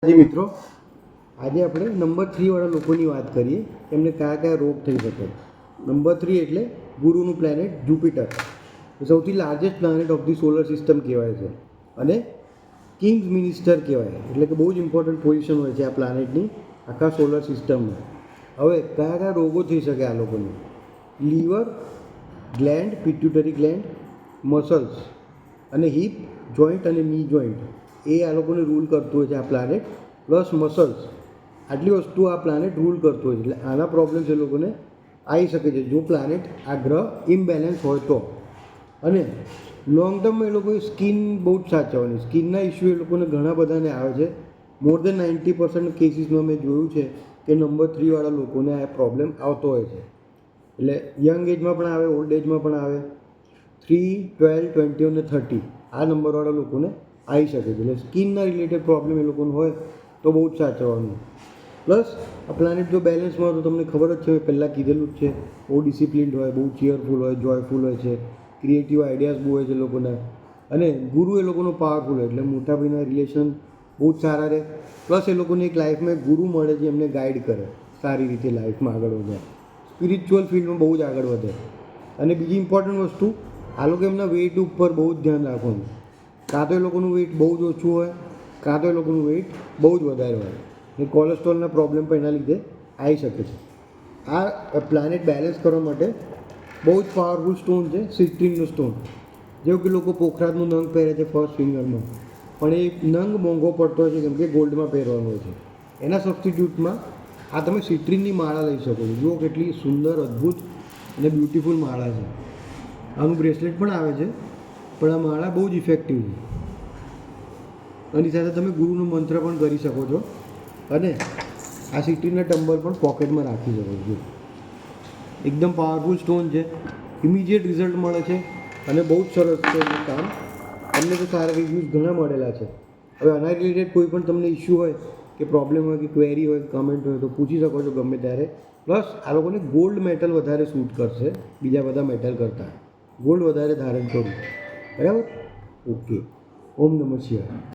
જી મિત્રો, આજે આપણે નંબર 3 વાળા લોકોની વાત કરીએ. એમને કયા કયા રોગ થઈ શકે. નંબર 3 એટલે ગુરુનું પ્લેનેટ જુપિટર. સૌથી largest planet of the solar system કહેવાય છે અને કિંગ્સ મિનિસ્ટર કહેવાય, એટલે કે બહુ જ ઇમ્પોર્ટન્ટ પોઝિશન હોય છે આ પ્લાનેટની આખા સોલર સિસ્ટમમાં. હવે કયા કયા રોગો થઈ શકે આ લોકોને? Liver gland, pituitary gland, muscles અને હિપ જોઈન્ટ અને ની જોઈન્ટ, એ આ લોકોને રૂલ કરતું હોય છે આ પ્લાનેટ. પ્લસ મસલ્સ, આટલી વસ્તુ આ પ્લાનેટ રૂલ કરતું હોય છે. એટલે આના પ્રોબ્લેમ્સ એ લોકોને આવી શકે છે જો પ્લાનેટ આ ગ્રહ ઇમ્બેલેન્સ હોય તો. અને લોંગ ટર્મમાં એ લોકોએ સ્કિન બહુ જ સાચવવાની. સ્કિનના ઇસ્યુ એ લોકોને ઘણા બધાને આવે છે. મોર દેન 90% કેસીસમાં મેં જોયું છે કે નંબર 3 વાળા લોકોને આ પ્રોબ્લેમ આવતો હોય છે. એટલે યંગ એજમાં પણ આવે, ઓલ્ડ એજમાં પણ આવે. 3, 12, 20 અને 30 આ નંબરવાળા લોકોને આવી શકે છે. એટલે સ્કિનના રિલેટેડ પ્રોબ્લેમ એ લોકોને હોય તો બહુ જ સાચવવાનું. પ્લસ આ પ્લાનેટ જો બેલેન્સમાં હોય તો તમને ખબર જ છે, મેં પહેલાં કીધેલું જ છે, બહુ ડિસિપ્લિન્ડ હોય, બહુ ચીયરફુલ હોય, જોયફુલ હોય છે, ક્રિએટિવ આઈડિયાઝ બહુ હોય છે લોકોના. અને ગુરુ એ લોકોનો પાવરફુલ હોય એટલે મોટા ભાઈના રિલેશન બહુ જ સારા રહે. પ્લસ એ લોકોને એક લાઈફમાં એક ગુરુ મળે છે, એમને ગાઈડ કરે સારી રીતે લાઈફમાં આગળ વધે, સ્પિરિચ્યુઅલ ફિલ્ડમાં બહુ જ આગળ વધે. અને બીજી ઇમ્પોર્ટન્ટ વસ્તુ, આ લોકો એમના વેઇટ ઉપર બહુ જ ધ્યાન રાખવાનું. કાં તો એ લોકોનું વેઇટ બહુ જ ઓછું હોય, કાં તો એ લોકોનું વેઇટ બહુ જ વધારે હોય. એ કોલેસ્ટ્રોલના પ્રોબ્લેમ પણ એના લીધે આવી શકે છે. આ પ્લાનેટ બેલેન્સ કરવા માટે બહુ જ પાવરફુલ સ્ટોન છે સિટ્રીનનો સ્ટોન. જેવું કે લોકો પોખરાજનું નંગ પહેરે છે ફર્સ્ટ ફિંગરમાં, પણ એ નંગ મોંઘો પડતો હોય છે કેમ કે ગોલ્ડમાં પહેરવાનો હોય છે. એના સબસ્ટિટ્યૂટમાં આ તમે સિટ્રીનની માળા લઈ શકો છો. જુઓ કેટલી સુંદર, અદ્ભુત અને બ્યુટિફુલ માળા છે. આનું બ્રેસલેટ પણ આવે છે, પણ આ માળા બહુ જ ઇફેક્ટિવ છે. આની સાથે તમે ગુરુનો મંત્ર પણ કરી શકો છો અને આ સિટ્રીનના ટંબલ પણ પોકેટમાં રાખી શકો છો. એકદમ પાવરફુલ સ્ટોન છે, ઇમિડિયેટ રિઝલ્ટ મળે છે અને બહુ જ સરસ છે એનું કામ. તમને તો સારા રિવ્યૂઝ ઘણા મળેલા છે. હવે આના રિલેટેડ કોઈ પણ તમને ઇસ્યુ હોય કે પ્રોબ્લેમ હોય કે ક્વેરી હોય, કમેન્ટ હોય તો પૂછી શકો છો ગમે ત્યારે. પ્લસ આ લોકોને ગોલ્ડ મેટલ વધારે સૂટ કરશે બીજા બધા મેટલ કરતાં. ગોલ્ડ વધારે ધારણ કરવું, બરાબર? ઓકે. ઓમ નમઃ શિવાય.